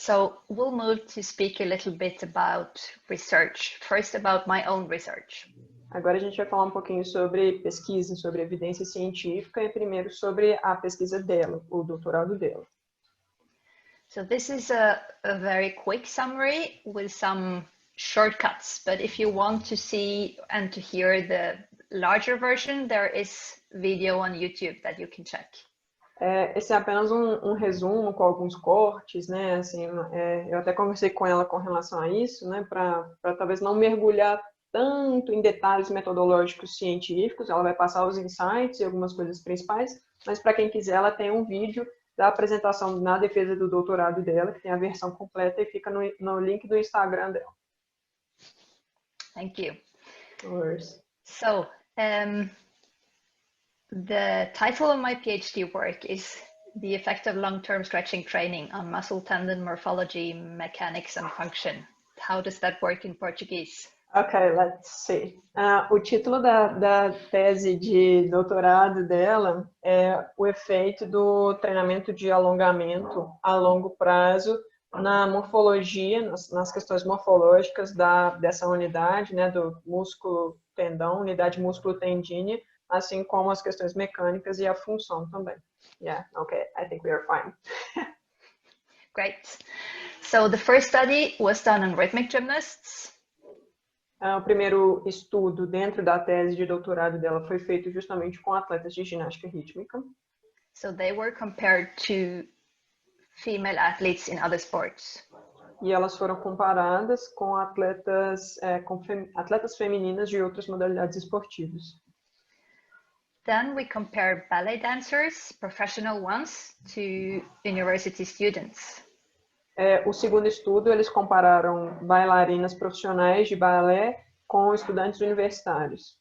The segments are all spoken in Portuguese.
So we'll move to speak a little bit about research. First, about my own research. Agora a gente vai falar um pouquinho sobre pesquisa, sobre evidência científica e primeiro sobre a pesquisa dela, o doutorado dela. So this is a very quick summary with some shortcuts, but if you want to see and to hear the larger version, there is video on YouTube that you can check. Esse é apenas um resumo com alguns cortes, né? Assim, eu até conversei com ela com relação a isso, né? Para talvez não mergulhar tanto em detalhes metodológicos científicos. Ela vai passar os insights e algumas coisas principais, mas para quem quiser, ela tem um vídeo da apresentação na defesa do doutorado dela, que tem a versão completa e fica no link do Instagram dela. Thank you. No worries. So, the title of my PhD work is The Effect of Long-Term Stretching Training on Muscle Tendon Morphology, Mechanics and Function. How does that work in Portuguese? Ok, let's see. O título da tese de doutorado dela é o efeito do treinamento de alongamento a longo prazo na morfologia, nas questões morfológicas dessa unidade, né, do músculo-tendão, unidade músculo-tendínea, assim como as questões mecânicas e a função também. Yeah, okay, I think we are fine. Great. So the first study was done on rhythmic gymnasts. O primeiro estudo dentro da tese de doutorado dela foi feito justamente com atletas de ginástica rítmica. So they were compared to female athletes in other sports. E elas foram comparadas com atletas femininas de outras modalidades esportivas. Then we compare ballet dancers, professional ones, to university students. O segundo estudo, eles compararam bailarinas profissionais de balé com estudantes universitários.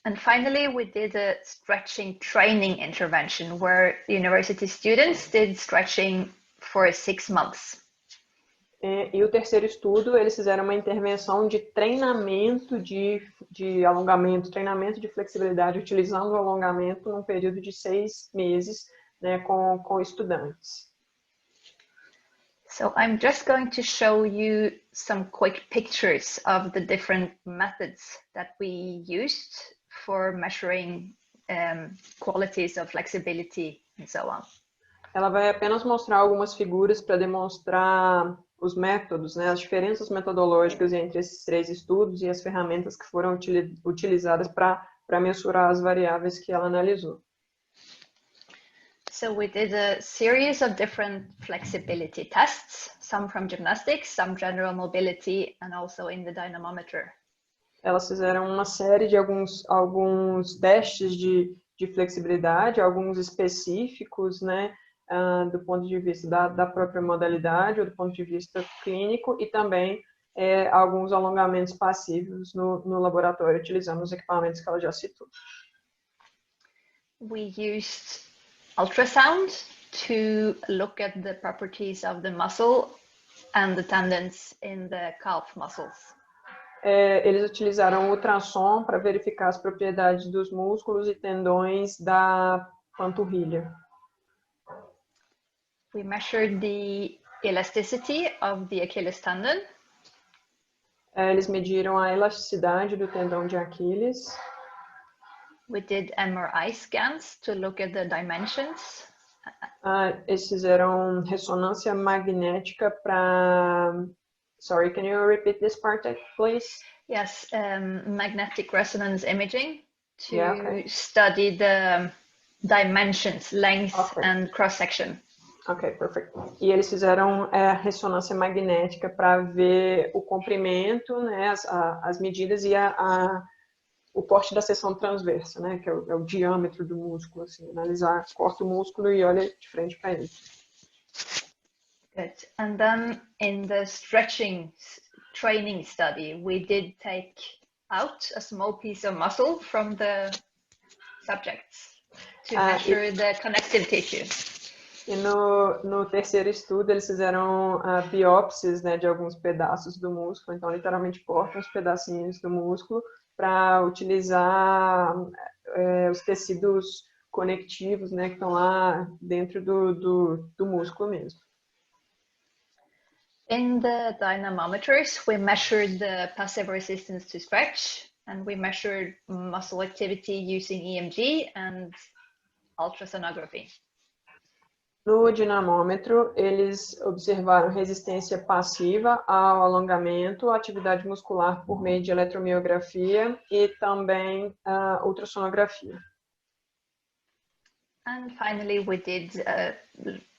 And finally, we did a stretching training intervention where university students did stretching for 6 months. E o terceiro estudo, eles fizeram uma intervenção de treinamento de alongamento, treinamento de flexibilidade, utilizando o alongamento num período de 6 meses, né, com estudantes. So I'm just going to show you some quick pictures of the different methods that we used for measuring qualities of flexibility and so on. Ela vai apenas mostrar algumas figuras para demonstrar os métodos, né, as diferenças metodológicas entre esses 3 estudos e as ferramentas que foram utilizadas para mensurar as variáveis que ela analisou. So we did a series of different flexibility tests, some from gymnastics, some general mobility, and also in the dynamometer. Elas fizeram uma série de alguns testes de flexibilidade, alguns específicos, né, do ponto de vista da própria modalidade ou do ponto de vista clínico, e também alguns alongamentos passivos no laboratório, utilizando os equipamentos que ela já citou. We used ultrasound to look at the properties of the muscle and the tendons in the calf muscles. Eles utilizaram o ultrassom para verificar as propriedades dos músculos e tendões da panturrilha. We measured the elasticity of the Achilles tendon. Eles mediram a elasticidade do tendão de Aquiles. We did MRI scans to look at the dimensions. Eles fizeram ressonância magnética para... Sorry, can you repeat this part, please? Yes, magnetic resonance imaging to study the dimensions, length and cross-section. Ok, perfect. E eles fizeram ressonância magnética para ver o comprimento, né, as medidas e o corte da seção transversa, né, que é o diâmetro do músculo, assim, analisar, corta o músculo e olha de frente para ele. Good. And then in the stretching training study, we did take out a small piece of muscle from the subjects to measure the connective tissue. E no terceiro estudo, eles fizeram biópsias, né, de alguns pedaços do músculo, então literalmente cortam os pedacinhos do músculo para utilizar os tecidos conectivos, né, que estão lá dentro do músculo mesmo. In the dynamometers, we measured the passive resistance to stretch, and we measured muscle activity using EMG and ultrasonography. No dinamômetro, eles observaram resistência passiva ao alongamento, atividade muscular por meio de eletromiografia e também ultrassonografia. And finally, we did a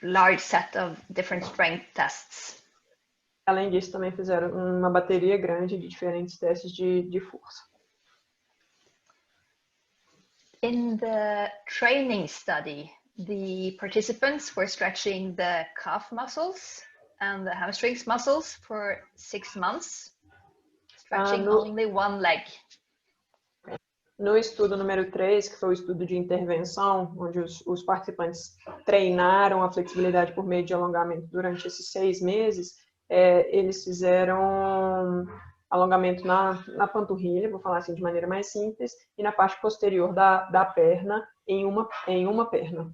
large set of different strength tests. Além disso, também fizeram uma bateria grande de diferentes testes de força. In the training study, the participants were stretching the calf muscles and the hamstrings muscles for 6 months, stretching only one leg. No estudo número 3, que foi o estudo de intervenção, onde os participantes treinaram a flexibilidade por meio de alongamento durante esses 6 meses, eles fizeram alongamento na panturrilha, vou falar assim de maneira mais simples, e na parte posterior da perna, em uma perna.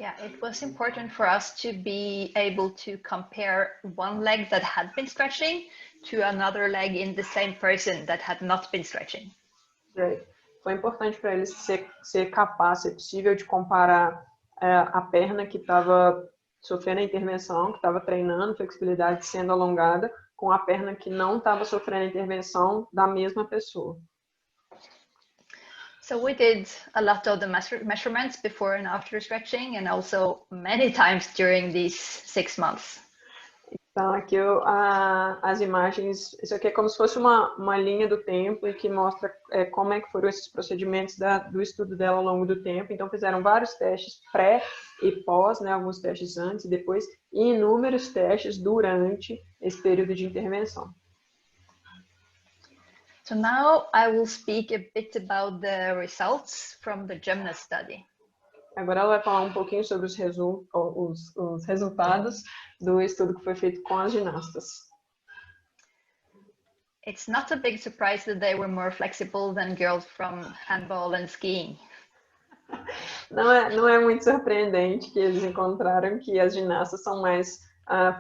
Yeah, it was important for us to be able to compare one leg that had been stretching to another leg in the same person that had not been stretching. Foi importante para eles ser capaz, ser possível de comparar a perna que estava sofrendo a intervenção, que estava treinando flexibilidade sendo alongada, com a perna que não estava sofrendo a intervenção da mesma pessoa. So we did a lot of the measurements before and after stretching, and also many times during these 6 months. Então aqui as imagens, isso aqui é como se fosse uma linha do tempo e que mostra como é que foram esses procedimentos do estudo dela ao longo do tempo. Então fizeram vários testes pré e pós, né, alguns testes antes e depois, e inúmeros testes durante esse período de intervenção. So now I will speak a bit about the results from the Gymnasts study. Agora ela vai falar um pouquinho sobre os resultados do estudo que foi feito com as ginastas. It's not a big surprise that they were more flexible than girls from handball and skiing. Não é muito surpreendente que eles encontraram que as ginastas são mais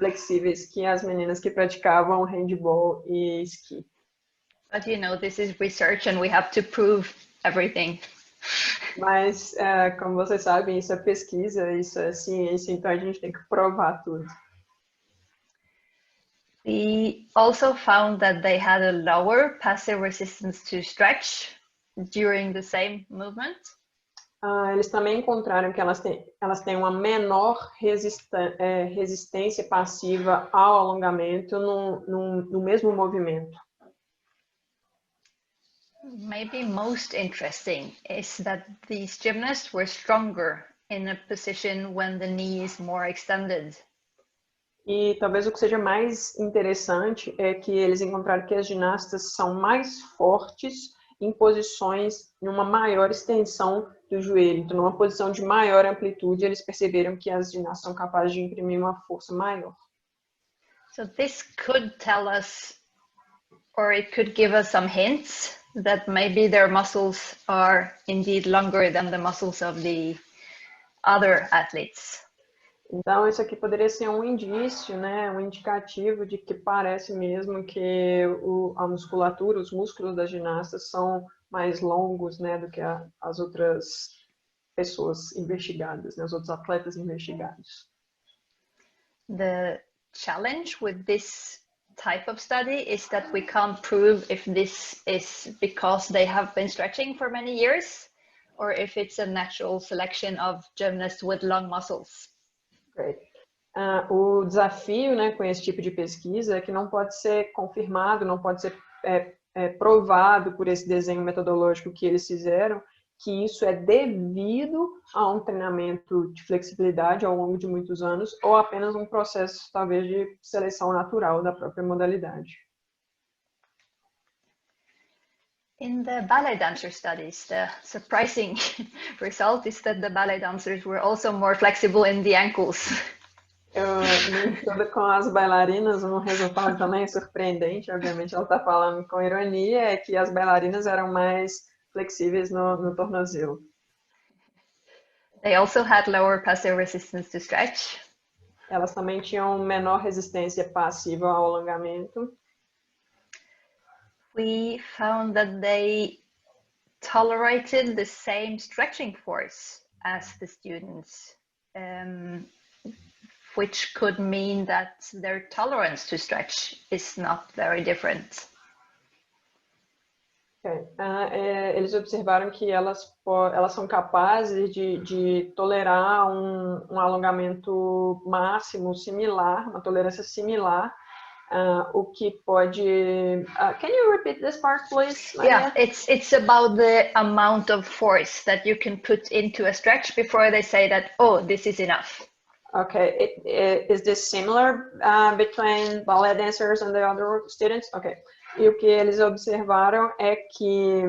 flexíveis que as meninas que praticavam handball e esqui. But you know, this is research and we have to prove everything. Mas, como vocês sabem, isso é pesquisa, isso é ciência, então a gente tem que provar tudo. We also found that they had a lower passive resistance to stretch during the same movement. Eles também encontraram que elas têm uma menor resistência passiva ao alongamento no mesmo movimento. Maybe most interesting is that these gymnasts were stronger in a position when the knee is more extended. E talvez o que seja mais interessante é que eles encontraram que as ginastas são mais fortes em posições numa maior extensão do joelho. Então, numa posição de maior amplitude, eles perceberam que as ginastas são capazes de imprimir uma força maior. So this could tell us, or it could give us some hints that maybe their muscles are indeed longer than the muscles of the other athletes. Então, isso aqui poderia ser um indício, né, um indicativo de que parece mesmo que a musculatura, os músculos das ginastas são mais longos, né, do que as outras pessoas investigadas, né, os outros atletas investigados. The challenge with this type of study is that we can't prove if this is because they have been stretching for many years or if it's a natural selection of gymnasts with long muscles. O desafio, né, com esse tipo de pesquisa é que não pode ser confirmado, não pode ser provado por esse desenho metodológico que eles fizeram, que isso é devido a um treinamento de flexibilidade ao longo de muitos anos ou apenas um processo, talvez, de seleção natural da própria modalidade. In the ballet dancer studies, the surprising result is that the ballet dancers were also more flexible in the ankles. No estudo com as bailarinas, um resultado também surpreendente, obviamente ela está falando com ironia, é que as bailarinas eram mais flexíveis no tornozelo. They also had lower passive resistance to stretch. Elas também tinham menor resistência passiva ao alongamento. We found that they tolerated the same stretching force as the students, which could mean that their tolerance to stretch is not very different. Eles observaram que elas são capazes de tolerar um alongamento máximo similar, uma tolerância similar, o que pode... can you repeat this part, please, Maria? Yeah, it's about the amount of force that you can put into a stretch before they say that, oh, this is enough. Okay, is this similar between ballet dancers and the other students? Okay. E o que eles observaram é que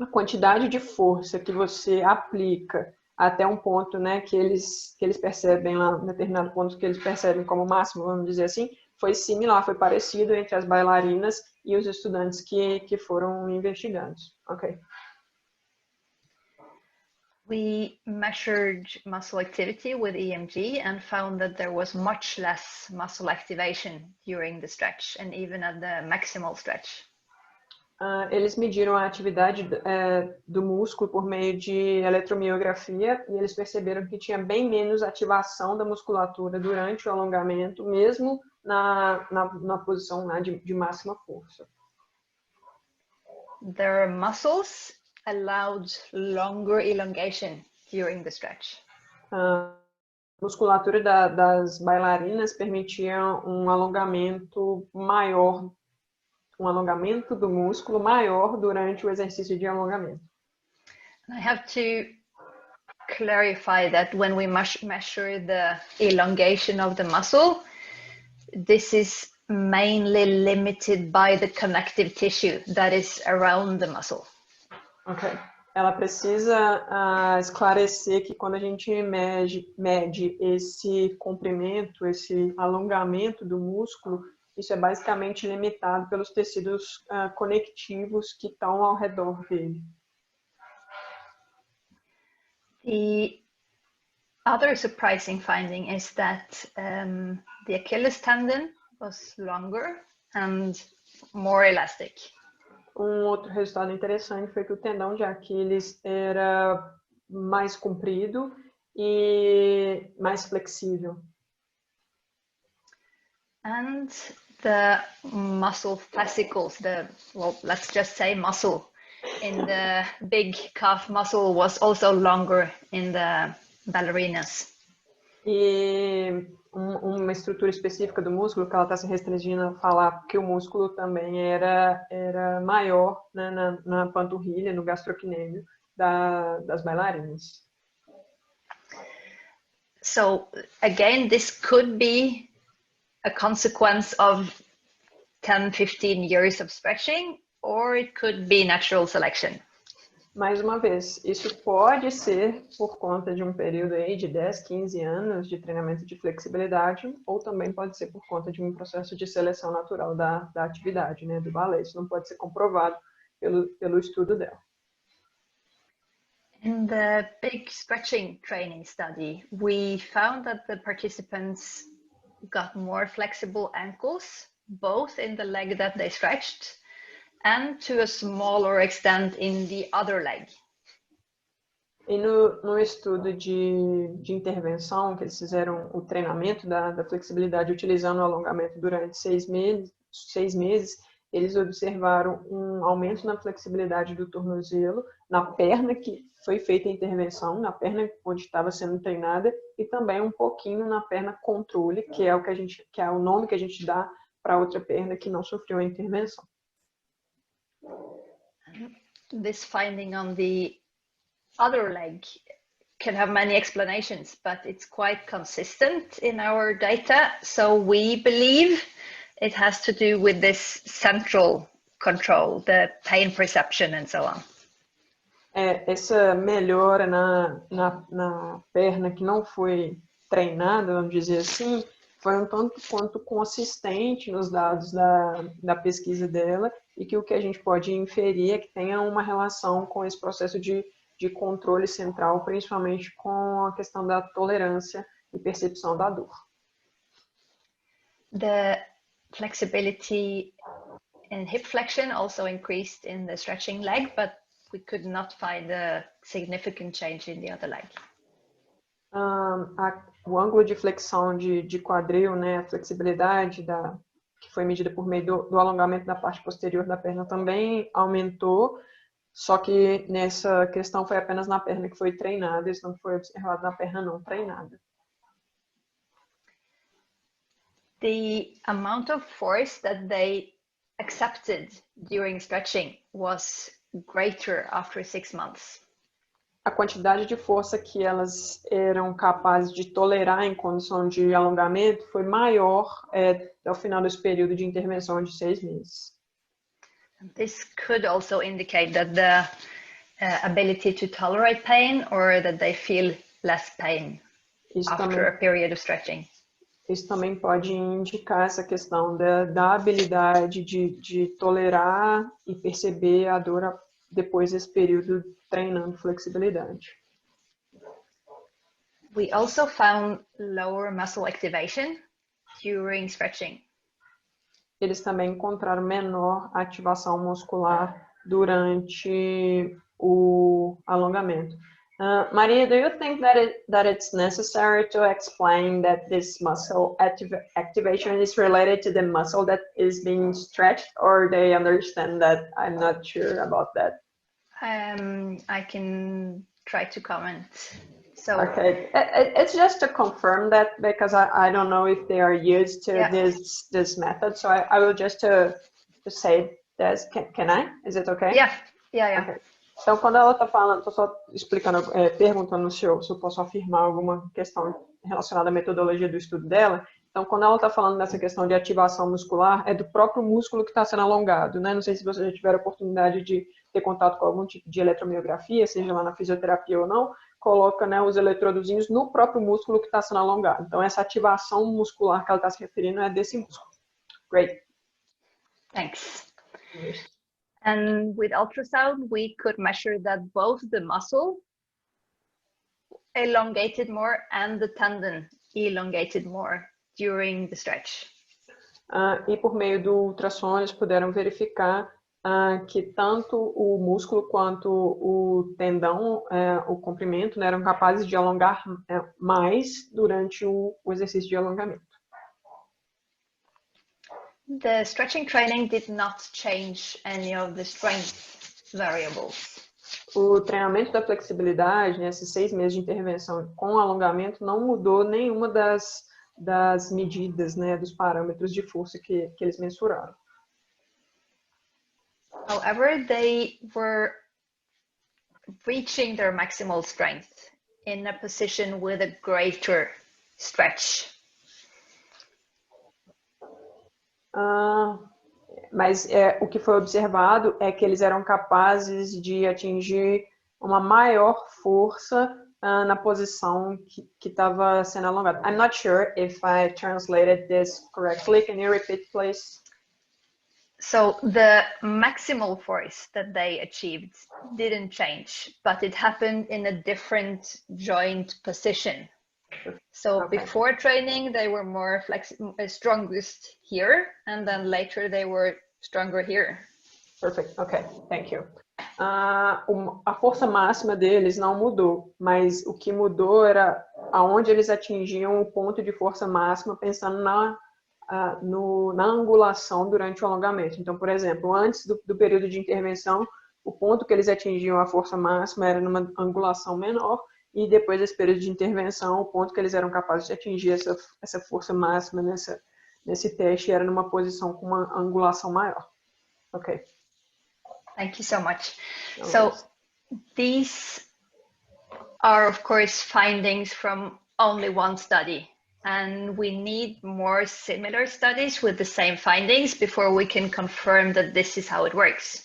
a quantidade de força que você aplica até um ponto, né, que eles percebem lá, um determinado ponto que eles percebem como máximo, vamos dizer assim, foi similar, foi parecido entre as bailarinas e os estudantes que foram investigados. Ok. We measured muscle activity with EMG and found that there was much less muscle activation during the stretch and even at the maximal stretch. Eles mediram a atividade do músculo por meio de eletromiografia e eles perceberam que tinha bem menos ativação da musculatura durante o alongamento, mesmo na posição lá de máxima força. Their muscles allowed longer elongation during the stretch. A musculatura das bailarinas permitia um alongamento maior, um alongamento do músculo maior durante o exercício de alongamento. I have to clarify that when we measure the elongation of the muscle, this is mainly limited by the connective tissue that is around the muscle. Ok. Ela precisa esclarecer que quando a gente mede esse comprimento, esse alongamento do músculo, isso é basicamente limitado pelos tecidos conectivos que estão ao redor dele. The other surprising finding is that the Achilles tendon was longer and more elastic. Outro resultado interessante foi que o tendão de Aquiles era mais comprido e mais flexível. And the muscle fascicles, let's just say muscle, in the big calf muscle was also longer in the ballerinas. E uma estrutura específica do músculo, que ela está se restringindo a falar que o músculo também era maior, né, na panturrilha, no gastrocnêmio das bailarinas. So again, this could be a consequence of 10, 15 years of stretching, or it could be natural selection. Mais uma vez, isso pode ser por conta de um período aí de 10, 15 anos de treinamento de flexibilidade, ou também pode ser por conta de um processo de seleção natural da atividade, né, do balé. Isso não pode ser comprovado pelo estudo dela. In the big stretching training study, we found that the participants got more flexible ankles, both in the leg that they stretched and to a smaller extent in the other leg. E no estudo de intervenção, que eles fizeram o treinamento da flexibilidade utilizando o alongamento durante 6 meses, eles observaram um aumento na flexibilidade do tornozelo, na perna que foi feita a intervenção, na perna onde estava sendo treinada, e também um pouquinho na perna controle, que é o nome que a gente dá para outra perna que não sofreu a intervenção. This finding on the other leg can have many explanations, but it's quite consistent in our data. So we believe it has to do with this central control, the pain perception and so on. Essa melhora na perna que não foi treinada, vamos dizer assim, foi um tanto quanto consistente nos dados da pesquisa dela, e que o que a gente pode inferir é que tenha uma relação com esse processo de controle central, principalmente com a questão da tolerância e percepção da dor. The flexibility in hip flexion also increased in the stretching leg, but we could not find a significant change in the other leg. O ângulo de flexão de quadril, né, a flexibilidade que foi medida por meio do alongamento da parte posterior da perna também aumentou, só que nessa questão foi apenas na perna que foi treinada, isso não foi observado na perna não treinada. The amount of force that they accepted during stretching was greater after 6 months. A quantidade de força que elas eram capazes de tolerar em condição de alongamento foi maior ao final desse período de intervenção de 6 meses. This could also indicate that the ability to tolerate pain, or that they feel less pain after a period of stretching. Isso também pode indicar essa questão da habilidade de tolerar e perceber a dor depois desse período treinando flexibilidade. We also found lower muscle activation during stretching. Eles também encontraram menor ativação muscular durante o alongamento. Maria, do you think that it's necessary to explain that this muscle activation is related to the muscle that is being stretched, or they understand that? I'm not sure about that. I can try to comment. So, okay, it's just to confirm that, because I don't know if they are used to this method, so I will just to say this. Can I? Is it okay? Yeah. Okay. Então, quando ela está falando, estou só explicando, perguntando se eu posso afirmar alguma questão relacionada à metodologia do estudo dela. Então, quando ela está falando dessa questão de ativação muscular, é do próprio músculo que está sendo alongado, né? Não sei se vocês já tiveram a oportunidade de ter contato com algum tipo de eletromiografia, seja lá na fisioterapia ou não, coloca, né, os eletrodozinhos no próprio músculo que está sendo alongado. Então, essa ativação muscular que ela está se referindo é desse músculo. Great. Thanks. And with ultrasound, we could measure that both the muscle elongated more and the tendon elongated more during the stretch. E por meio do ultrassom, eles puderam verificar que tanto o músculo quanto o tendão, o comprimento, né, eram capazes de alongar mais durante o exercício de alongamento. The stretching training did not change any of the strength variables. O treinamento da flexibilidade, né, esses 6 meses de intervenção com alongamento, não mudou nenhuma das medidas, né, dos parâmetros de força que eles mensuraram. However, they were reaching their maximal strength in a position with a greater stretch. Mas o que foi observado é que eles eram capazes de atingir uma maior força na posição que estava sendo alongada. I'm not sure if I translated this correctly. Can you repeat, please? So the maximal force that they achieved didn't change, but it happened in a different joint position. So before training, they were more strongest here, and then later they were stronger here. Perfect. Okay. Thank you. A força máxima deles não mudou, mas o que mudou era aonde eles atingiam o ponto de força máxima, pensando na angulação durante o alongamento. Então, por exemplo, antes do período de intervenção, o ponto que eles atingiam a força máxima era numa angulação menor, e depois desse período de intervenção, o ponto que eles eram capazes de atingir essa força máxima nesse teste era numa posição com uma angulação maior. Ok. Thank you so much. So these are, of course, findings from only one study, and we need more similar studies with the same findings before we can confirm that this is how it works.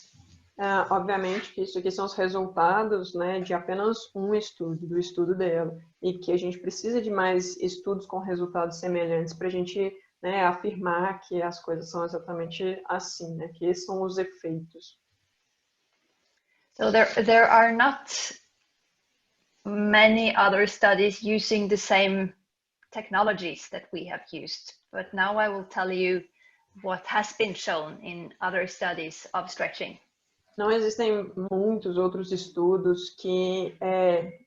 Obviamente que isso aqui são os resultados, né, de apenas um estudo, do estudo dela, e que a gente precisa de mais estudos com resultados semelhantes para a gente, né, afirmar que as coisas são exatamente assim, né, que esses são os efeitos. So there are not many other studies using the same technologies that we have used, but now I will tell you what has been shown in other studies of stretching. Não existem muitos outros estudos que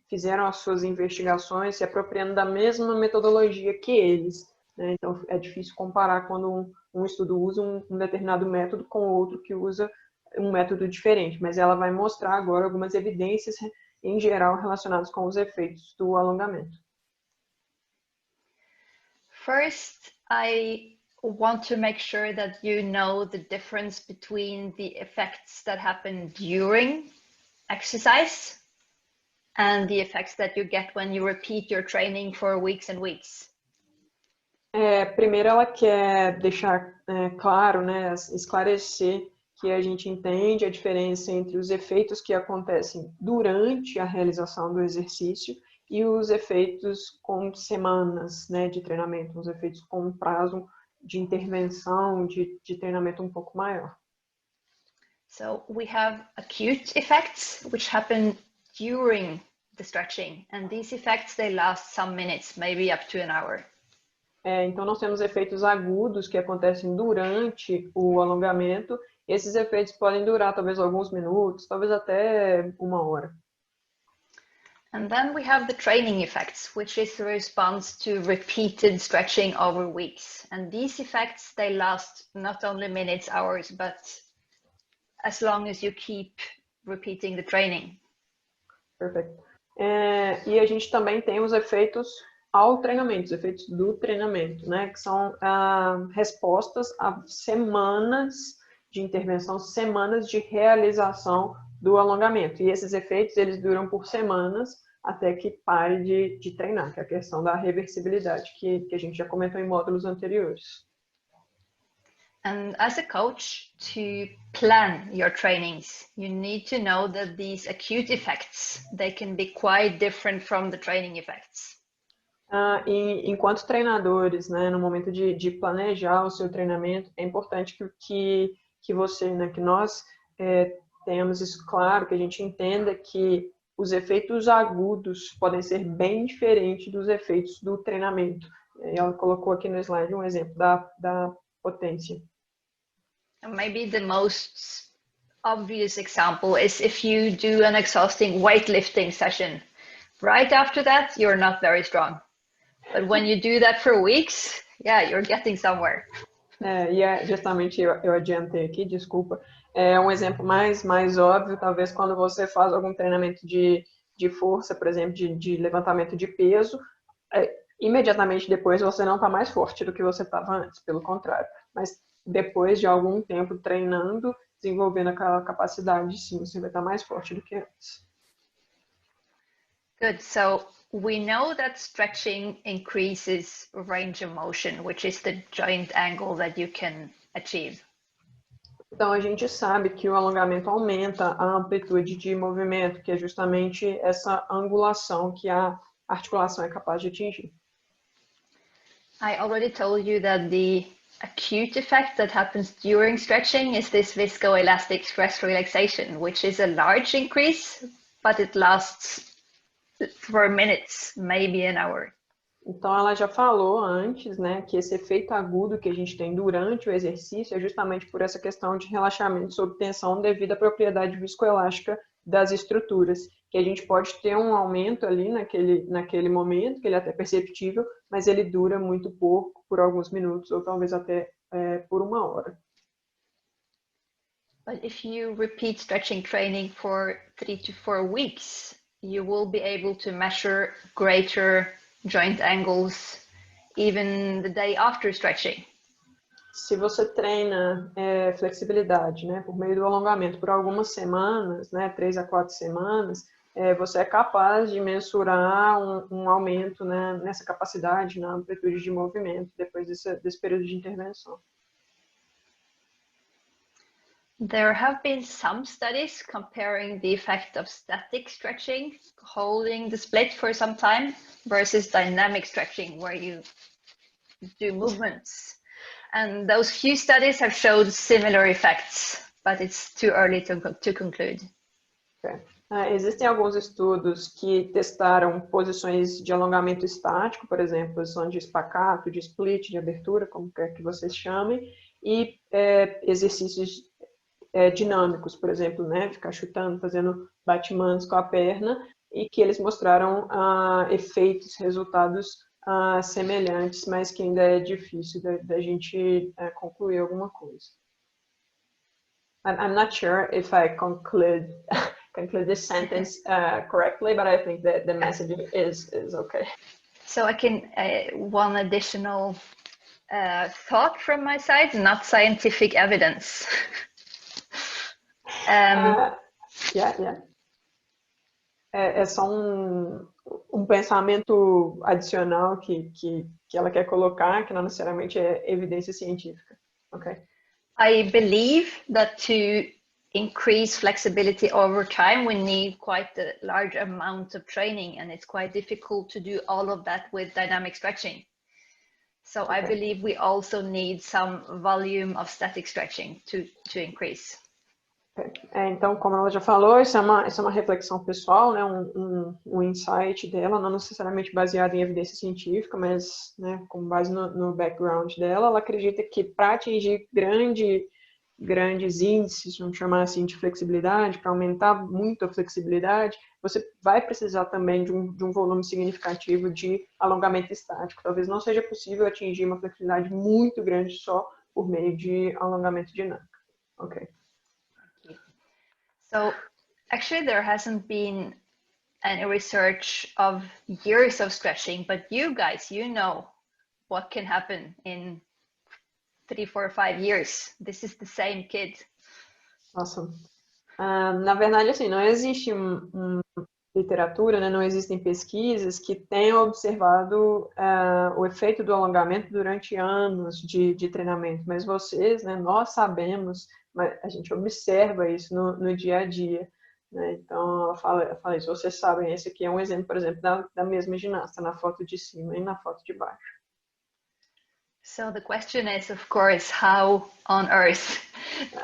fizeram as suas investigações se apropriando da mesma metodologia que eles, né? Então é difícil comparar quando um estudo usa um determinado método com outro que usa um método diferente, mas ela vai mostrar agora algumas evidências em geral relacionadas com os efeitos do alongamento. First, I want to make sure that you know the difference between the effects that happen during exercise and the effects that you get when you repeat your training for weeks and weeks. Primeiro, ela quer deixar claro, né, esclarecer que a gente entende a diferença entre os efeitos que acontecem durante a realização do exercício e os efeitos com semanas, né, de treinamento, os efeitos com um prazo de intervenção, de treinamento um pouco maior. So we have acute effects which happen during the stretching, and these effects they last some minutes, maybe up to an hour. Então nós temos efeitos agudos que acontecem durante o alongamento. Esses efeitos podem durar talvez alguns minutos, talvez até uma hora. And then we have the training effects, which is the response to repeated stretching over weeks. And these effects, they last not only minutes, hours, but as long as you keep repeating the training. Perfeito. E a gente também tem os efeitos ao treinamento, os efeitos do treinamento, né? Que são respostas a semanas de intervenção, semanas de realização do alongamento. E esses efeitos, eles duram por semanas até que pare de treinar, que é a questão da reversibilidade, que a gente já comentou em módulos anteriores. And as a coach, to plan your trainings, you need to know that these acute effects, they can be quite different from the training effects. E enquanto treinadores, né, no momento de planejar o seu treinamento, é importante que você, né, que nós tenhamos isso claro, que a gente entenda que os efeitos agudos podem ser bem diferentes dos efeitos do treinamento. Ela colocou aqui no slide um exemplo da potência. Maybe the most obvious example is if you do an exhausting weightlifting session. Right after that, you're not very strong. But when you do that for weeks, yeah, you're getting somewhere. Justamente eu adiantei aqui, desculpa. É um exemplo mais óbvio, talvez quando você faz algum treinamento de força, por exemplo, de levantamento de peso, imediatamente depois você não está mais forte do que você estava antes, pelo contrário. Mas depois de algum tempo treinando, desenvolvendo aquela capacidade, sim, você vai estar mais forte do que antes. Good. So we know that stretching increases range of motion, which is the joint angle that you can achieve. Então, a gente sabe que o alongamento aumenta a amplitude de movimento, que é justamente essa angulação que a articulação é capaz de atingir. I already told you that the acute effect that happens during stretching is this viscoelastic stress relaxation, which is a large increase, but it lasts for minutes, maybe an hour. Então, ela já falou antes, né, que esse efeito agudo que a gente tem durante o exercício é justamente por essa questão de relaxamento sob tensão devido à propriedade viscoelástica das estruturas, que a gente pode ter um aumento ali naquele momento, que ele é até perceptível, mas ele dura muito pouco, por alguns minutos, ou talvez até por uma hora. But if you repeat stretching training for 3 to 4 weeks, you will be able to measure greater joint angles even the day after stretching. Se você treina flexibilidade, né, por meio do alongamento por algumas semanas, né, 3 a 4 semanas, você é capaz de mensurar um aumento, né, nessa capacidade, na amplitude de movimento depois desse período de intervenção. There have been some studies comparing the effect of static stretching, holding the split for some time, versus dynamic stretching, where you do movements. And those few studies have showed similar effects, but it's too early to conclude. Okay. Existem alguns estudos que testaram posições de alongamento estático, por exemplo, posição de espacato, de split, de abertura, como quer que vocês chamem, e exercícios dinâmicos, por exemplo, né, ficar chutando, fazendo batimanos com a perna, e que eles mostraram efeitos, resultados semelhantes, mas que ainda é difícil da gente concluir alguma coisa. I'm not sure if I conclude this sentence correctly, but I think that the message is okay. So I can one additional thought from my side, not scientific evidence. Yeah. É só um pensamento adicional que ela quer colocar, que não necessariamente é evidência científica. Okay. I believe that to increase flexibility over time, we need quite a large amount of training, and it's quite difficult to do all of that with dynamic stretching. So okay. I believe we also need some volume of static stretching to increase. Então, como ela já falou, isso é uma reflexão pessoal, né, um insight dela, não necessariamente baseado em evidência científica, mas, né, com base no background dela, ela acredita que para atingir grandes índices, vamos chamar assim, de flexibilidade, para aumentar muito a flexibilidade, você vai precisar também de um volume significativo de alongamento estático. Talvez não seja possível atingir uma flexibilidade muito grande só por meio de alongamento dinâmico. Ok. So actually there hasn't been any research of years of stretching, but you guys, you know what can happen in 3, 4, 5 years. This is the same kid. Awesome. Na verdade, assim, não existe literatura, né, não existem pesquisas que tenham observado o efeito do alongamento durante anos de treinamento, mas vocês, né, nós sabemos, mas a gente observa isso no dia a dia, né? Então ela fala isso, vocês sabem, esse aqui é um exemplo, por exemplo, da mesma ginasta, na foto de cima e na foto de baixo. So the question is, of course, how on earth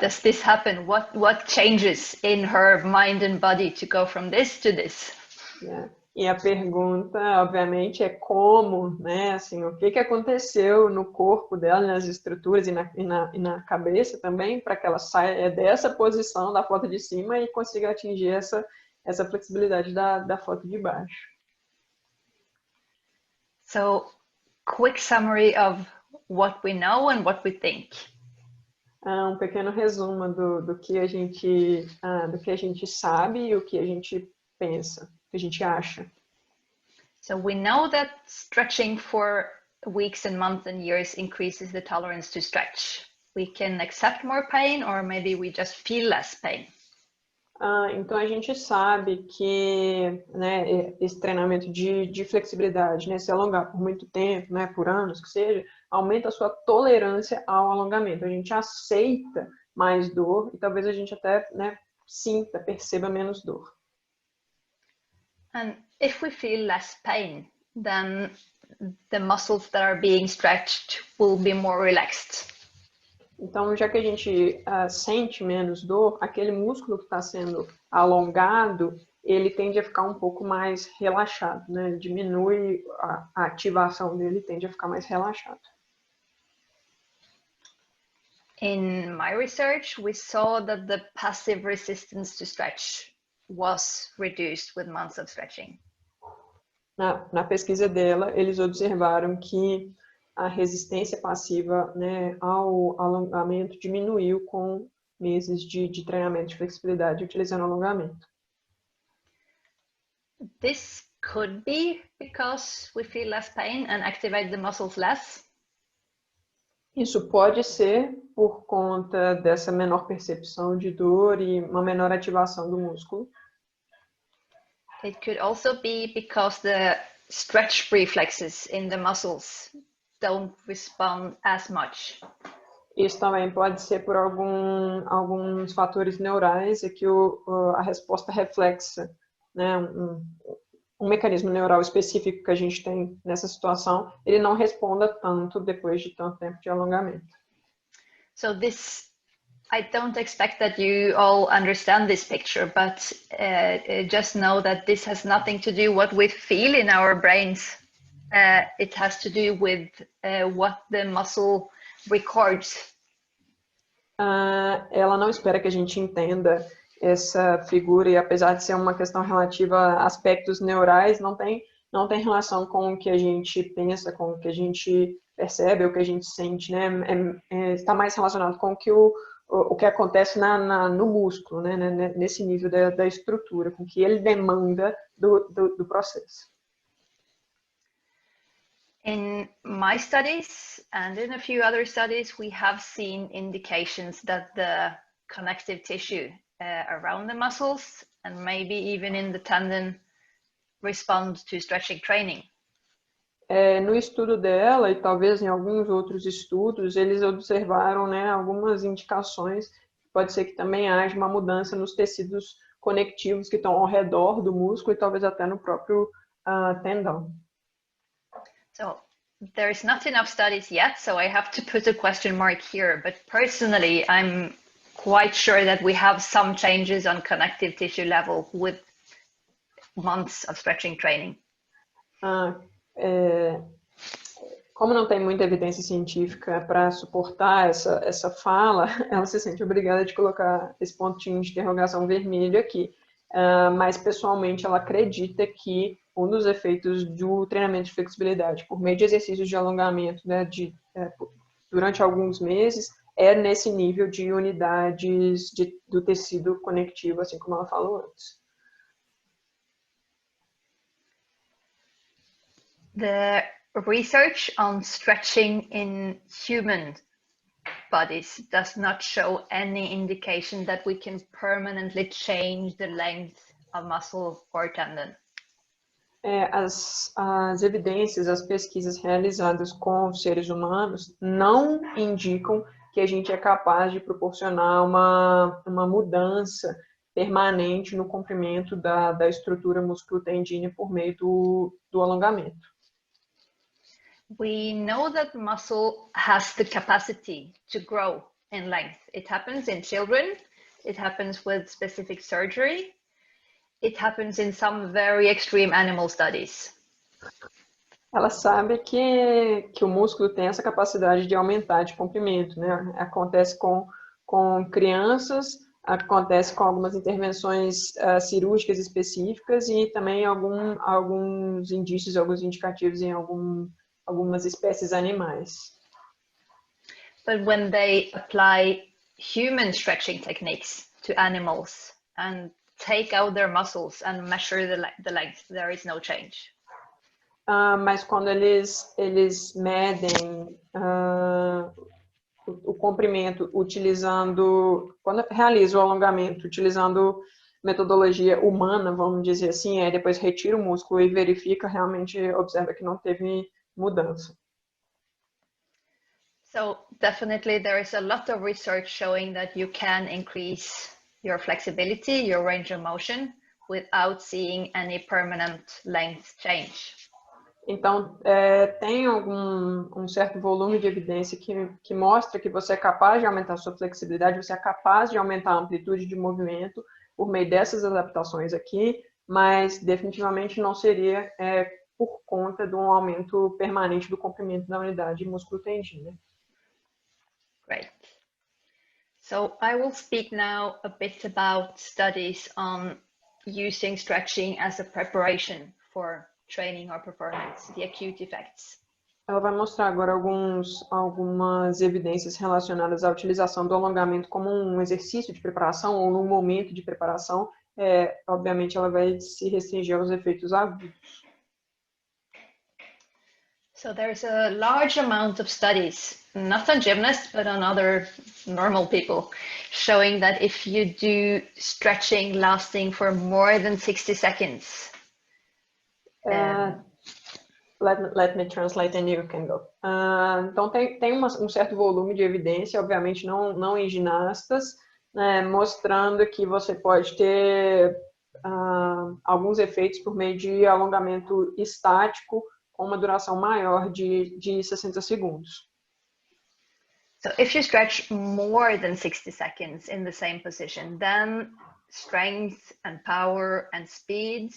does this happen? What changes in her mind and body to go from this to this? Yeah. E a pergunta, obviamente, é como, né? Assim, o que aconteceu no corpo dela, nas estruturas e na cabeça também, para que ela saia dessa posição da foto de cima e consiga atingir essa flexibilidade da foto de baixo. So, quick summary of what we know and what we think. Um pequeno resumo do que a gente sabe e o que a gente pensa, o que a gente acha. So we know that stretching for weeks and months and years increases the tolerance to stretch. We can accept more pain, or maybe we just feel less pain. Então a gente sabe que, né, esse treinamento de flexibilidade, né, se alongar por muito tempo, né, por anos que seja, aumenta a sua tolerância ao alongamento. A gente aceita mais dor e talvez a gente até, né, perceba menos dor. And if we feel less pain, then the muscles that are being stretched will be more relaxed. Então, já que a gente sente menos dor, aquele músculo que está sendo alongado, ele tende a ficar um pouco mais relaxado, né? Diminui a ativação dele, tende a ficar mais relaxado. In my research, we saw that the passive resistance to stretch was reduced with months of stretching. Na pesquisa dela, eles observaram que a resistência passiva, né, ao alongamento diminuiu com meses de treinamento de flexibilidade utilizando alongamento. This could be because we feel less pain and activate the muscles less. Isso pode ser por conta dessa menor percepção de dor e uma menor ativação do músculo. It could also be because the stretch reflexes in the muscles don't respond as much. Isso também pode ser por alguns fatores neurais e que a resposta reflexa, né, um mecanismo neural específico que a gente tem nessa situação, ele não responda tanto depois de tanto tempo de alongamento. So this I don't expect that you all understand this picture, but just know that this has nothing to do what we feel in our brains. It has to do with what the muscle records. Ela não espera que a gente entenda essa figura, e apesar de ser uma questão relativa a aspectos neurais, não tem relação com o que a gente pensa, com o que a gente percebe, o que a gente sente, né? Está mais relacionado com o que acontece no músculo, né? Nesse nível da estrutura, com o que ele demanda do processo. In my studies and in a few other studies, we have seen indications that the connective tissue around the muscles and maybe even in the tendon respond to stretching training. No estudo dela, e talvez em alguns outros estudos, eles observaram, né, algumas indicações. Pode ser que também haja uma mudança nos tecidos conectivos que estão ao redor do músculo e talvez até no próprio tendão. So there's not enough studies yet, so I have to put a question mark here. But personally, I'm quite sure that we have some changes on connective tissue level with months of stretching training. Como não tem muita evidência científica para suportar essa fala, ela se sente obrigada de colocar esse pontinho de interrogação vermelho aqui. Mas, pessoalmente, ela acredita que um dos efeitos do treinamento de flexibilidade por meio de exercícios de alongamento, né, durante alguns meses, é nesse nível de unidades do tecido conectivo, assim como ela falou antes. The research on stretching in human bodies does not show any indication that we can permanently change the length of muscle or tendon. As evidências, as pesquisas realizadas com seres humanos não indicam que a gente é capaz de proporcionar uma mudança permanente no comprimento da estrutura musculotendínea por meio do alongamento. We know that muscle has the capacity to grow in length. It happens in children, it happens with specific surgery, it happens in some very extreme animal studies. Ela sabe que o músculo tem essa capacidade de aumentar de comprimento, né? Acontece com crianças, acontece com algumas intervenções cirúrgicas específicas e também alguns indícios, alguns indicativos em algumas espécies animais. But when they apply human stretching techniques to animals and take out their muscles and measure the length, there is no change. Mas quando eles medem o comprimento quando realizam o alongamento utilizando metodologia humana, vamos dizer assim, aí depois retira o músculo e verifica, realmente observa que não teve mudança. So definitely there is a lot of research showing that you can increase your flexibility, your range of motion, without seeing any permanent length change. Então, tem um certo volume de evidência que mostra que você é capaz de aumentar a sua flexibilidade, você é capaz de aumentar a amplitude de movimento por meio dessas adaptações aqui, mas definitivamente não seria por conta de um aumento permanente do comprimento da unidade musculotendínea. Great. So I will speak now a bit about studies on using stretching as a preparation for training or performance, the acute effects. Ela vai mostrar agora algumas evidências relacionadas à utilização do alongamento como um exercício de preparação ou num momento de preparação. Obviamente, ela vai se restringir aos efeitos agudos. So there's a large amount of studies, not on gymnasts, but on other normal people, showing that if you do stretching lasting for more than 60 seconds. Let me translate and you can go. Então, tem um certo volume de evidência, obviamente não em ginastas, né, mostrando que você pode ter alguns efeitos por meio de alongamento estático com uma duração maior de 60 segundos. So if you stretch more than 60 seconds in the same position, then strength and power and speed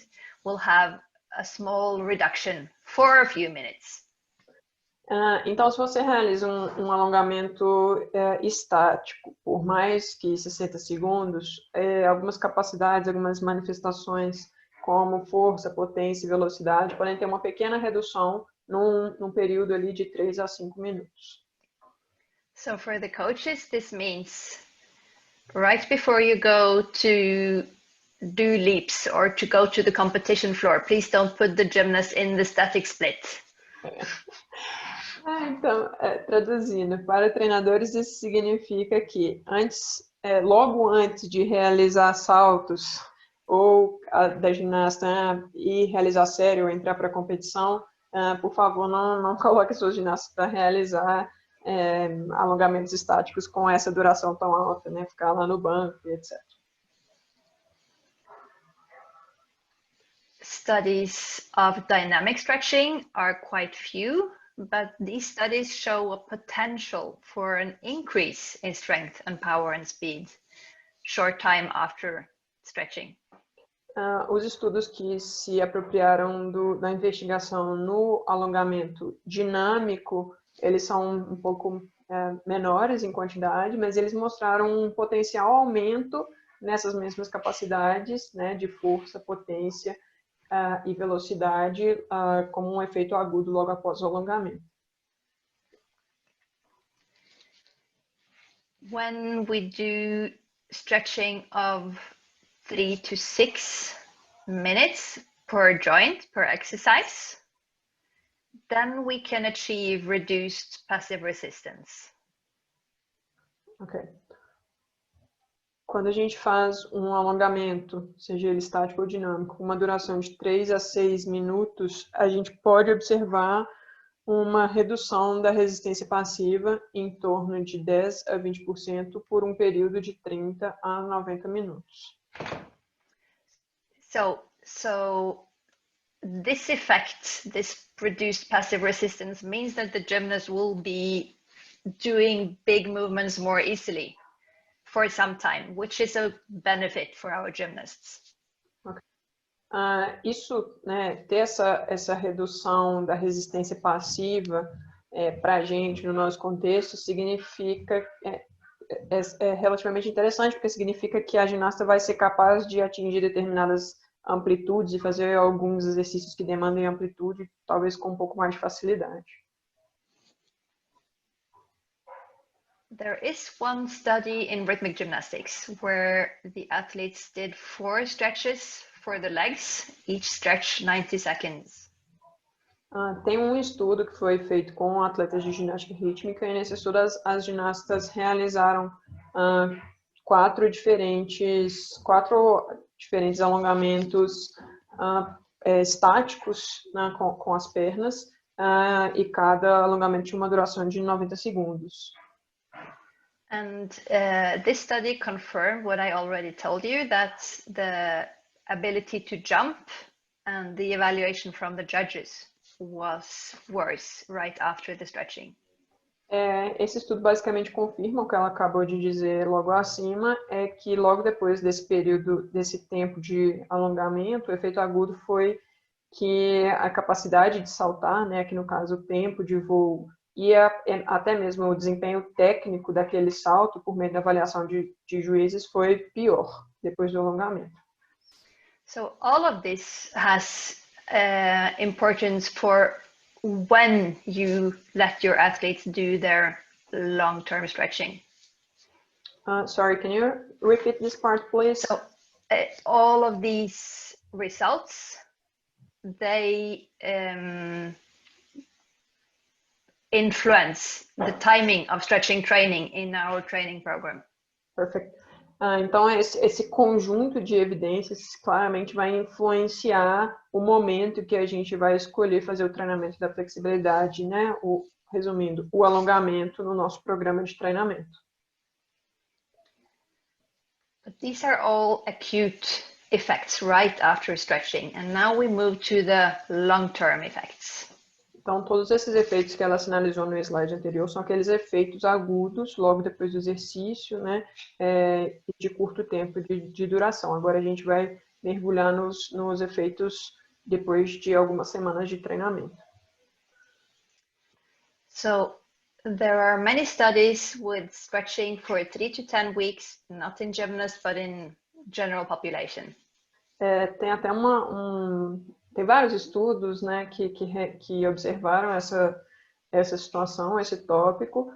will have a small reduction for a few minutes. Então, se você realiza um alongamento estático por mais que 60 segundos, algumas capacidades, algumas manifestações, como força, potência e velocidade, podem ter uma pequena redução num período ali de 3 a 5 minutos. So for the coaches, this means right before you go to do leaps or to go to the competition floor, please don't put the gymnast in the static split. Então, traduzindo, para treinadores isso significa que logo antes de realizar saltos ou da ginasta ir realizar série ou entrar para a competição, por favor, não coloque seus ginastas para realizar alongamentos estáticos com essa duração tão alta, né? Ficar lá no banco e etc. Studies of dynamic stretching are quite few, but these studies show a potential for an increase in strength and power and speed short time after stretching. Os estudos que se apropriaram da investigação no alongamento dinâmico, eles são um pouco menores em quantidade, mas eles mostraram um potencial aumento nessas mesmas capacidades, né, de força, potência e velocidade, como um efeito agudo logo após o alongamento. When we do stretching of 3 to 6 minutes per joint, per exercise, then we can achieve reduced passive resistance. Ok. Quando a gente faz um alongamento, seja ele estático ou dinâmico, com uma duração de 3 a 6 minutos, a gente pode observar uma redução da resistência passiva em torno de 10 a 20% por um período de 30 a 90 minutos. So this effect, this reduced passive resistance, means that the gymnast will be doing big movements more easily for some time, which is a benefit for our gymnasts. Okay. Isso, né, ter essa redução da resistência passiva para a gente, no nosso contexto, significa relativamente interessante, porque significa que a ginasta vai ser capaz de atingir determinadas amplitudes e fazer alguns exercícios que demandem amplitude, talvez com um pouco mais de facilidade. There is one study in rhythmic gymnastics where the athletes did 4 stretches for the legs, each stretch 90 seconds. Tem um estudo que foi feito com atletas de ginástica rítmica e nesse estudo as ginastas realizaram 4 diferentes alongamentos estáticos, né, com as pernas, e cada alongamento tinha uma duração de 90 segundos. And this study confirmed what I already told you, that the ability to jump and the evaluation from the judges was worse right after the stretching. Esse estudo basicamente confirma o que ela acabou de dizer logo acima, é que logo depois desse período, desse tempo de alongamento, o efeito agudo foi que a capacidade de saltar, né, que no caso o tempo de voo e até mesmo o desempenho técnico daquele salto, por meio da avaliação de juízes, foi pior depois do alongamento. So all of this has importance for when you let your athletes do their long-term stretching. Sorry, can you repeat this part, please? So all of these results, they influence the timing of stretching training in our training program. Perfect. Então, esse conjunto de evidências claramente vai influenciar o momento que a gente vai escolher fazer o treinamento da flexibilidade, né? Resumindo, o alongamento no nosso programa de treinamento. But these are all acute effects right after stretching. And now we move to the long-term effects. Então, todos esses efeitos que ela sinalizou no slide anterior são aqueles efeitos agudos logo depois do exercício, né, de curto tempo de duração. Agora a gente vai mergulhar nos efeitos depois de algumas semanas de treinamento. So, there are many studies with stretching for 3 to 10 weeks, not in gymnasts, but in general population. Tem até tem vários estudos, né, que observaram essa situação, esse tópico,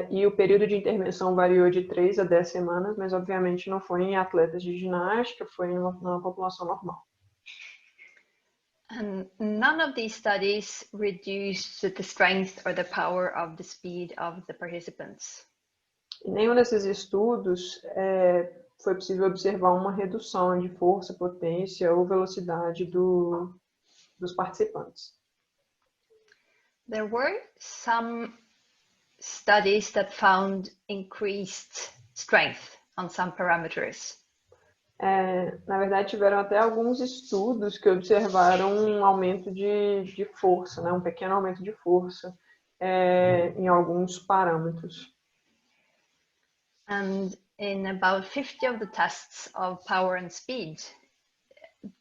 e o período de intervenção variou de 3 a 10 semanas, mas obviamente não foi em atletas de ginástica, foi na população normal. And none of these studies reduced the strength or the power of the speed of the participants. Em nenhum desses estudos foi possível observar uma redução de força, potência ou velocidade dos participantes. There were some studies that found increased strength on some parameters. Na verdade, tiveram até alguns estudos que observaram um aumento de força, né? Um pequeno aumento de força em alguns parâmetros. And in about 50 of the tests of power and speed,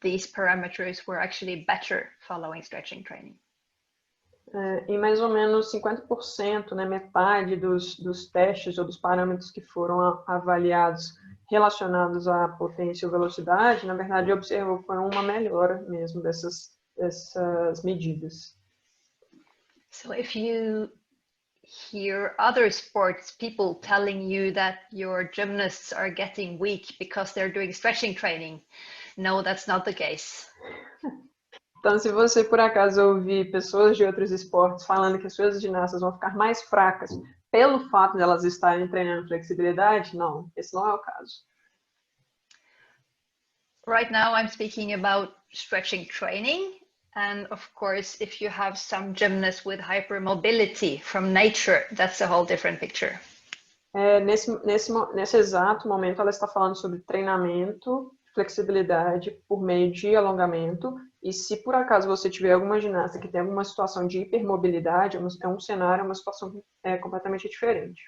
these parameters were actually better following stretching training. Em mais ou menos 50%, né, metade dos testes ou dos parâmetros que foram avaliados relacionados à potência ou velocidade, na verdade, observou foi uma melhora mesmo dessas medidas. So if you hear other sports people telling you that your gymnasts are getting weak because they're doing stretching training, no, that's not the case. Então, se você por acaso ouvir pessoas de outros esportes falando que as suas ginastas vão ficar mais fracas pelo fato de elas estarem treinando flexibilidade, não, esse não é o caso. Right now I'm speaking about stretching training, and of course if you have some gymnasts with hypermobility from nature, that's a whole different picture. Nesse exato momento ela está falando sobre treinamento, flexibilidade por meio de alongamento, e se por acaso você tiver alguma ginasta que tem alguma situação de hipermobilidade, é um cenário, uma situação completamente diferente.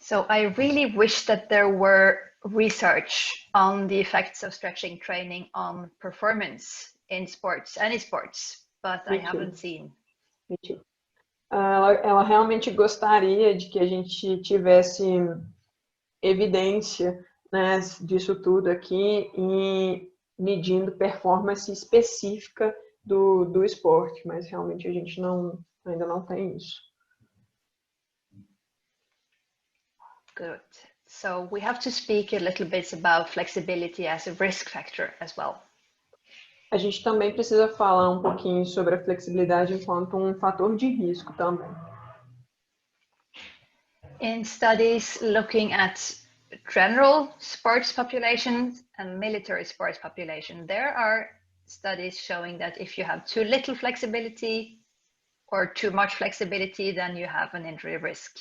So I really wish that there were research on the effects of stretching training on performance in sports, any sports, but I haven't seen. Ela realmente gostaria de que a gente tivesse evidência, né, disso tudo aqui e medindo performance específica do esporte, mas realmente a gente ainda não tem isso. Good. So we have to speak a little bit about flexibility as a risk factor as well. A gente também precisa falar um pouquinho sobre a flexibilidade enquanto um fator de risco também. In studies looking at general sports populations and military sports population, there are studies showing that if you have too little flexibility or too much flexibility, then you have an injury risk.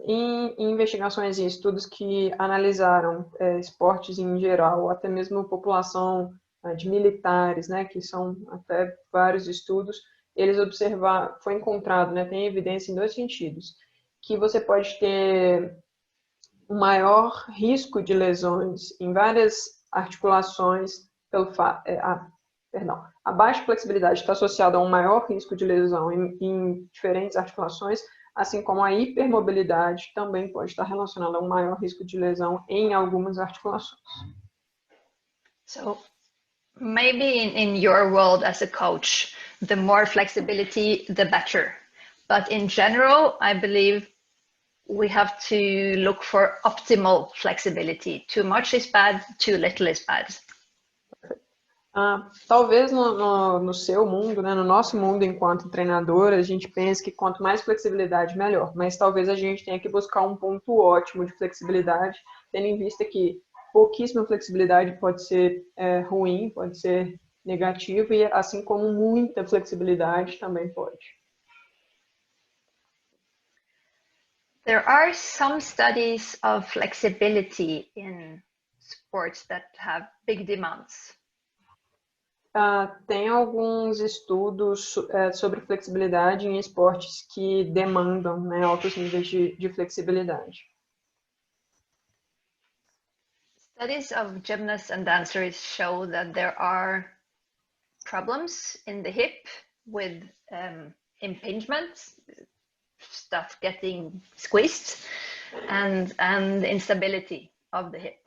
Em investigações e estudos que analisaram esportes em geral, ou até mesmo população de militares, né, que são até vários estudos, eles observaram, foi encontrado, né, tem evidência em dois sentidos, que você pode ter um maior risco de lesões em várias articulações pelo a baixa flexibilidade está associada a um maior risco de lesão em diferentes articulações, assim como a hipermobilidade também pode estar relacionada a um maior risco de lesão em algumas articulações. So maybe in your world as a coach, the more flexibility, the better. But in general, I believe we have to look for optimal flexibility. Too much is bad, too little is bad. Talvez no seu mundo, né, no nosso mundo enquanto treinador, a gente pense que quanto mais flexibilidade, melhor. Mas talvez a gente tenha que buscar um ponto ótimo de flexibilidade, tendo em vista que pouquíssima flexibilidade pode ser ruim, pode ser negativo, e assim como muita flexibilidade também pode. There are some studies of flexibility in sports that have big demands. Tem alguns estudos sobre flexibilidade em esportes que demandam, né, altos níveis de flexibilidade. Studies of gymnasts and dancers show that there are problems in the hip with impingements, stuff getting squeezed, and instability of the hip.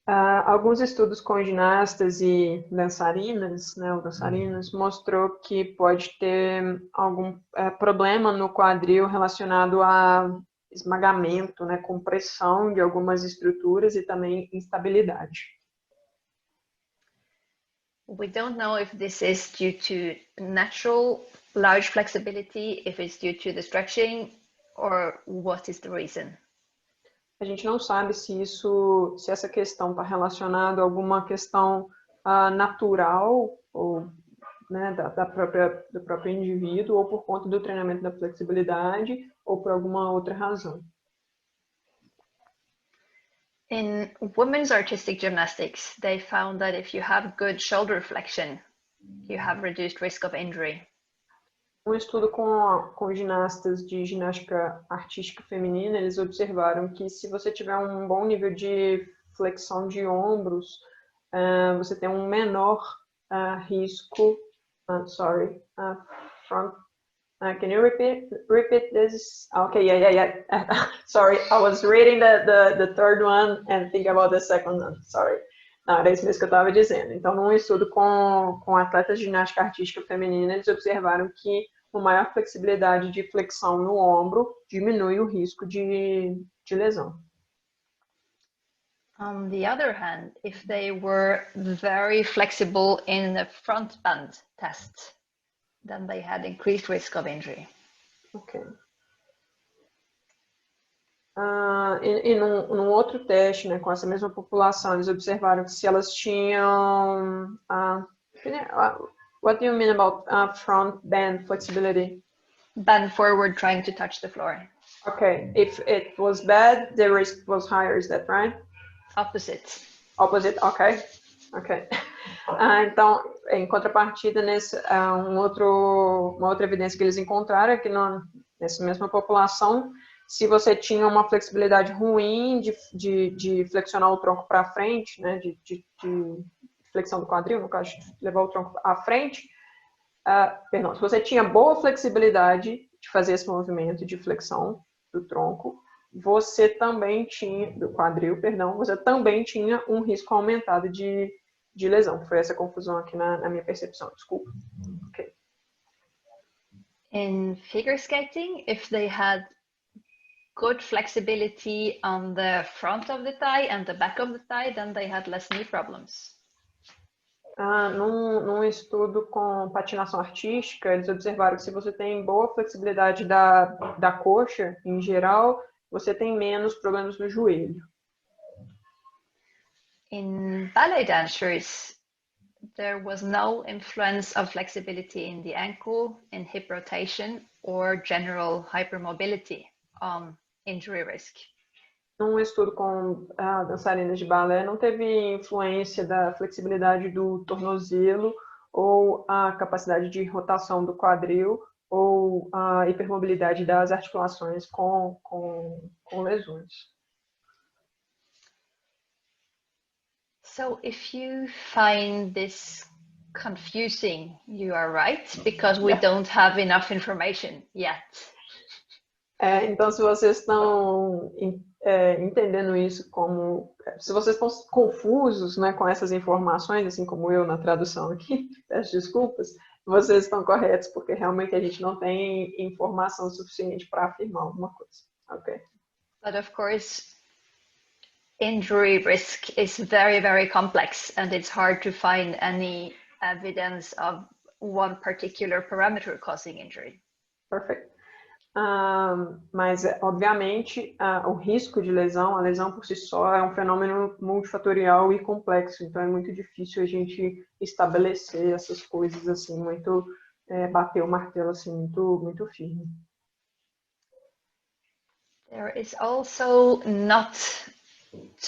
Alguns estudos com ginastas e dançarinas, né, ou dançarinos, mostrou que pode ter algum problema no quadril relacionado a esmagamento, né, compressão de algumas estruturas e também instabilidade. We don't know if this is due to natural large flexibility, if it's due to the stretching, or what is the reason. A gente não sabe se essa questão está relacionada a alguma questão natural ou, né, do próprio indivíduo, ou por conta do treinamento da flexibilidade, ou por alguma outra razão. In women's artistic gymnastics, they found that if you have good shoulder flexion, you have reduced risk of injury. Estudo com ginastas de ginástica artística feminina, eles observaram que se você tiver um bom nível de flexão de ombros, você tem um menor risco. Front. Can you repeat this? Okay, yeah. Sorry, I was reading the third one and thinking about the second one. Sorry. Não, era isso mesmo que eu estava dizendo. Então, num estudo com atletas de ginástica artística feminina, eles observaram que uma maior flexibilidade de flexão no ombro diminui o risco de lesão. On the other hand, if they were very flexible in the front band test, then they had increased risk of injury. Ok. E num outro teste, né, com essa mesma população, eles observaram que se elas tinham... what do you mean about front band flexibility? Bend forward trying to touch the floor. Okay, if it was bad, the risk was higher, is that right? Opposite. Opposite, ok. Então, em contrapartida, uma outra evidência que eles encontraram é que nessa mesma população, se você tinha uma flexibilidade ruim de flexionar o tronco para frente, né, de flexão do quadril, no caso, de levar o tronco à frente, se você tinha boa flexibilidade de fazer esse movimento de flexão do tronco, você também tinha, do quadril, perdão, você também tinha um risco aumentado de lesão. Foi essa confusão aqui na minha percepção, desculpa. Okay. In figure skating, if they had good flexibility on the front of the thigh and the back of the thigh, then they had less knee problems. Num estudo com patinação artística, eles observaram que se você tem boa flexibilidade da coxa, em geral, você tem menos problemas no joelho. In ballet dancers, there was no influence of flexibility in the ankle, in hip rotation, or general hypermobility on injury risk. Num estudo com dançarinas de balé, não teve influência da flexibilidade do tornozelo ou a capacidade de rotação do quadril ou a hipermobilidade das articulações com lesões. So if you find this confusing, you are right, because we don't have enough information yet. Então, se vocês estão entendendo isso como... Se vocês estão confusos, né, com essas informações, assim como eu na tradução aqui, peço desculpas, vocês estão corretos, porque realmente a gente não tem informação suficiente para afirmar alguma coisa. Ok. But of course, injury risk is very, very complex, and it's hard to find any evidence of one particular parameter causing injury. Perfect. Mas, obviamente, o risco de lesão, a lesão por si só, é um fenômeno multifatorial e complexo, então é muito difícil a gente estabelecer essas coisas assim, bater o martelo assim, muito firme. There is also not,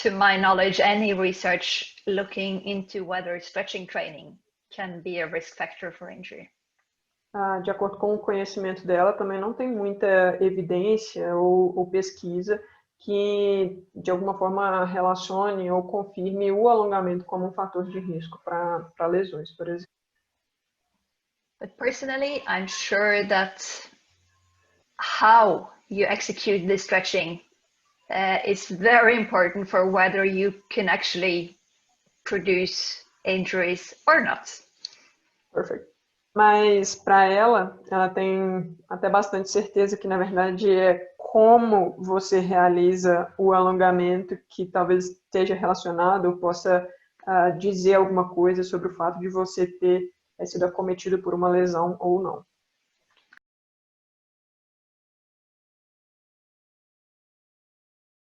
to my knowledge, any research looking into whether stretching training can be a risk factor for injury. De acordo com o conhecimento dela, também não tem muita evidência ou pesquisa que, de alguma forma, relacione ou confirme o alongamento como um fator de risco para lesões, por exemplo. But personally, I'm sure that how you execute the stretching is very important for whether you can actually produce injuries or not. Perfeito. Mas para ela tem até bastante certeza que, na verdade, é como você realiza o alongamento que talvez esteja relacionado ou possa dizer alguma coisa sobre o fato de você ter sido acometido por uma lesão ou não.